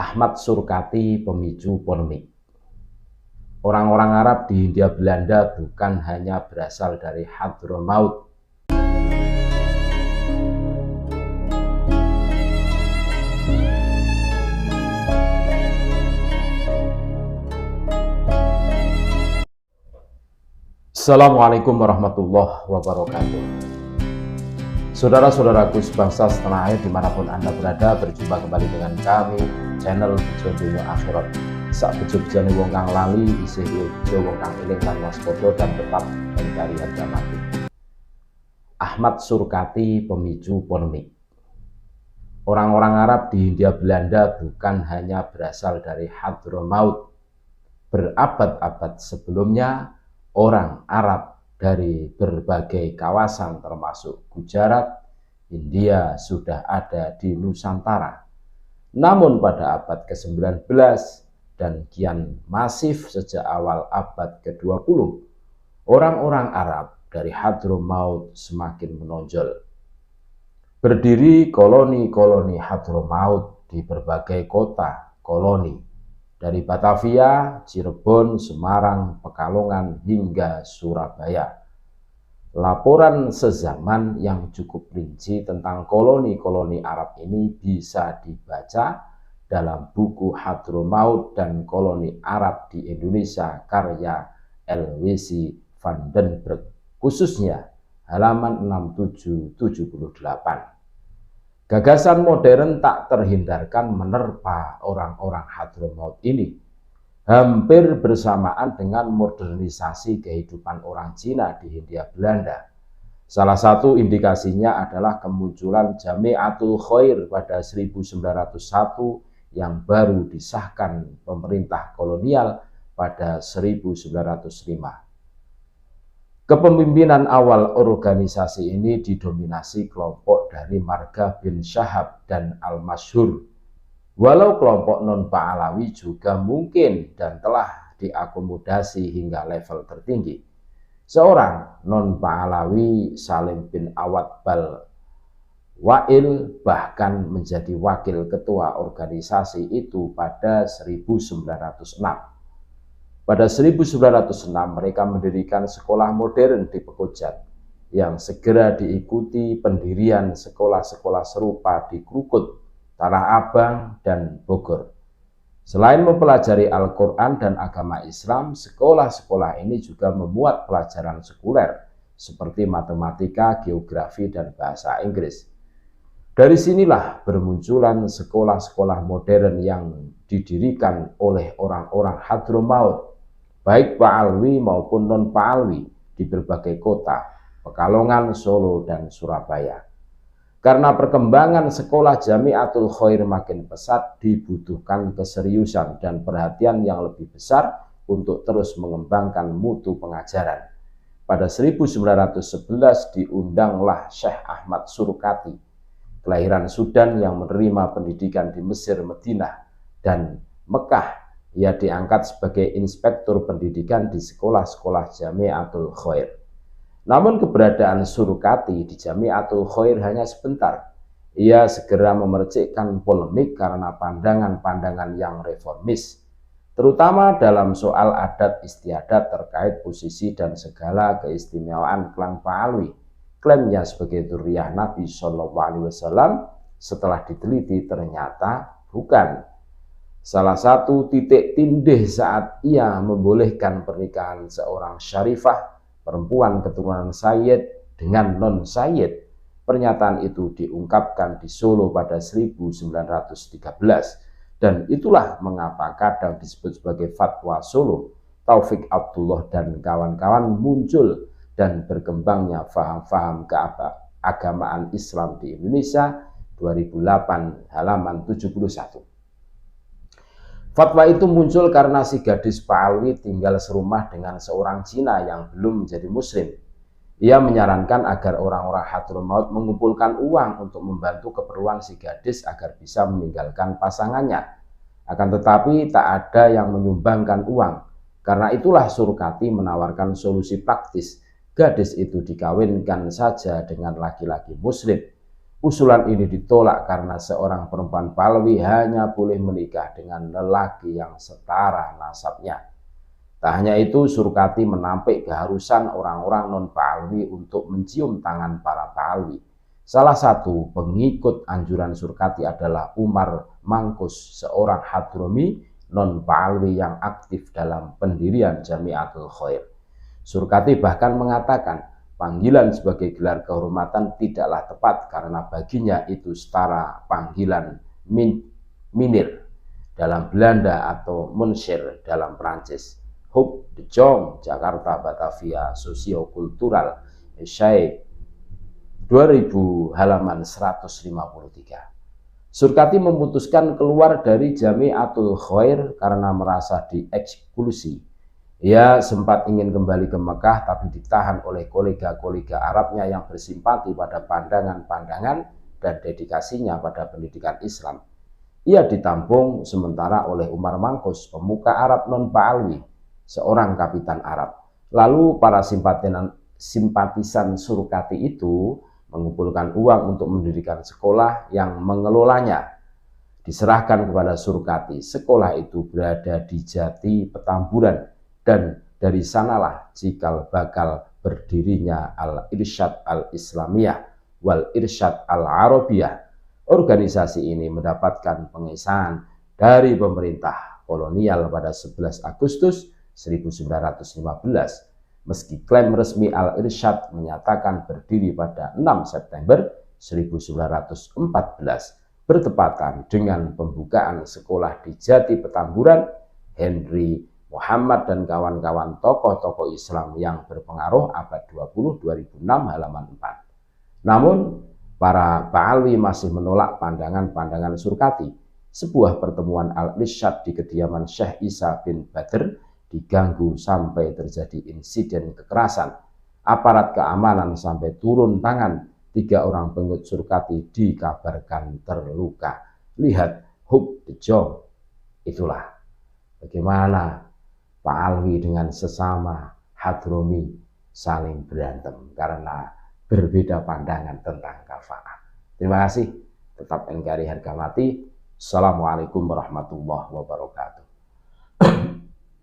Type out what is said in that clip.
Ahmad Surkati pemicu polemik. Orang-orang Arab di Hindia Belanda bukan hanya berasal dari Hadramaut. Assalamualaikum warahmatullahi wabarakatuh. Saudara-saudaraku sebangsa setanah air dimanapun Anda berada, berjumpa kembali dengan kami, channel Bejo Dunia Akhirat. Sak bejo-bejane wong kang lali, isih bejo wong kang eling lan waspada dan tetap mencari harga mati. Ahmad Surkati pemicu polemik. Orang-orang Arab di Hindia Belanda bukan hanya berasal dari Hadramaut. Berabad-abad sebelumnya, orang Arab dari berbagai kawasan termasuk Gujarat, India sudah ada di Nusantara. Namun pada abad ke-19 dan kian masif sejak awal abad ke-20, orang-orang Arab dari Hadramaut semakin menonjol. Berdiri koloni-koloni Hadramaut di berbagai kota koloni, dari Batavia, Cirebon, Semarang, Pekalongan, hingga Surabaya. Laporan sezaman yang cukup rinci tentang koloni-koloni Arab ini bisa dibaca dalam buku Hadramaut dan Koloni Arab di Indonesia karya L.W.C. van den Berg, khususnya halaman 6778. Gagasan modern tak terhindarkan menerpa orang-orang Hadramaut ini, hampir bersamaan dengan modernisasi kehidupan orang Cina di Hindia Belanda. Salah satu indikasinya adalah kemunculan Jamiatul Khair pada 1901 yang baru disahkan pemerintah kolonial pada 1905. Kepemimpinan awal organisasi ini didominasi kelompok dari Marga bin Syahab dan Al-Masyhur. Walau kelompok non-Pahlawi juga mungkin dan telah diakomodasi hingga level tertinggi. Seorang non-Pahlawi, Salim bin Awad Bal-Wa'il, bahkan menjadi wakil ketua organisasi itu pada 1906. Pada 1906 mereka mendirikan sekolah modern di Pekojan yang segera diikuti pendirian sekolah-sekolah serupa di Krukut, Tanah Abang, dan Bogor. Selain mempelajari Al-Quran dan agama Islam, sekolah-sekolah ini juga memuat pelajaran sekuler seperti matematika, geografi, dan bahasa Inggris. Dari sinilah bermunculan sekolah-sekolah modern yang didirikan oleh orang-orang Hadramaut, baik Pahlawi maupun non-Pahlawi di berbagai kota, Pekalongan, Solo, dan Surabaya. Karena perkembangan sekolah Jamiatul Khair makin pesat, dibutuhkan keseriusan dan perhatian yang lebih besar untuk terus mengembangkan mutu pengajaran. Pada 1911 diundanglah Syekh Ahmad Surkati, kelahiran Sudan yang menerima pendidikan di Mesir, Madinah, dan Mekah. Ia diangkat sebagai inspektur pendidikan di sekolah-sekolah Jamiatul Khair. Namun keberadaan Surkati di Jamiatul Khair hanya sebentar. Ia segera memercikkan polemik karena pandangan-pandangan yang reformis, terutama dalam soal adat istiadat terkait posisi dan segala keistimewaan klan Pahlawi. Klaimnya sebagai dzurriyyah Nabi SAW setelah diteliti ternyata bukan. Salah satu titik tindih saat ia membolehkan pernikahan seorang syarifah perempuan keturunan Sayyid dengan non-Sayyid. Pernyataan itu diungkapkan di Solo pada 1913 dan itulah mengapa kadang disebut sebagai fatwa Solo. Taufik Abdullah dan kawan-kawan muncul dan berkembangnya faham-faham keagamaan Islam di Indonesia 2008 halaman 71. Fatwa itu muncul karena si gadis Pahlawi tinggal serumah dengan seorang Cina yang belum menjadi muslim. Ia menyarankan agar orang-orang Hadramaut mengumpulkan uang untuk membantu keperluan si gadis agar bisa meninggalkan pasangannya. Akan tetapi tak ada yang menyumbangkan uang. Karena itulah Surkati menawarkan solusi praktis. Gadis itu dikawinkan saja dengan laki-laki muslim. Usulan ini ditolak karena seorang perempuan Pahlawi hanya boleh menikah dengan lelaki yang setara nasabnya. Tak hanya itu, Surkati menampik keharusan orang-orang non-Pahlawi untuk mencium tangan para Pahlawi. Salah satu pengikut anjuran Surkati adalah Umar Mangkus, seorang Hadromi non-Pahlawi yang aktif dalam pendirian Jamiatul Khair. Surkati bahkan mengatakan panggilan sebagai gelar kehormatan tidaklah tepat karena baginya itu setara panggilan minir dalam Belanda atau Monsieur dalam Prancis. Hub de Jong, Jakarta, Batavia, Sosiokultural, Esai 2000 halaman 153. Surkati memutuskan keluar dari Jamiatul Khair karena merasa dieksklusi. Ia sempat ingin kembali ke Mekah tapi ditahan oleh kolega-kolega Arabnya yang bersimpati pada pandangan-pandangan dan dedikasinya pada pendidikan Islam. Ia ditampung sementara oleh Umar Mangkus, pemuka Arab non-Pahlawi, seorang kapitan Arab. Lalu para simpatisan Surkati itu mengumpulkan uang untuk mendirikan sekolah yang mengelolanya. Diserahkan kepada Surkati. Sekolah itu berada di Jati Petamburan dan dari sanalah cikal bakal berdirinya Al-Irsyad Al-Islamiyah wal Irsyad Al-Arabiyah. Organisasi ini mendapatkan pengesahan dari pemerintah kolonial pada 11 Agustus 1915. Meski klaim resmi Al-Irsyad menyatakan berdiri pada 6 September 1914, bertepatan dengan pembukaan sekolah di Jati Petamburan, Henry Muhammad dan kawan-kawan tokoh-tokoh Islam yang berpengaruh abad 20 2006 halaman 4. Namun, para Pahlawi masih menolak pandangan-pandangan Surkati. Sebuah pertemuan Al-Irsyad di kediaman Syekh Isa bin Badr diganggu sampai terjadi insiden kekerasan. Aparat keamanan sampai turun tangan. 3 orang pengikut Surkati dikabarkan terluka. Lihat Hub de Jong. Itulah bagaimana Pahlawi dengan sesama Hadromi saling berantem karena berbeda pandangan tentang kafaah. Terima kasih. Tetap NKRI harga mati. Assalamualaikum warahmatullahi wabarakatuh.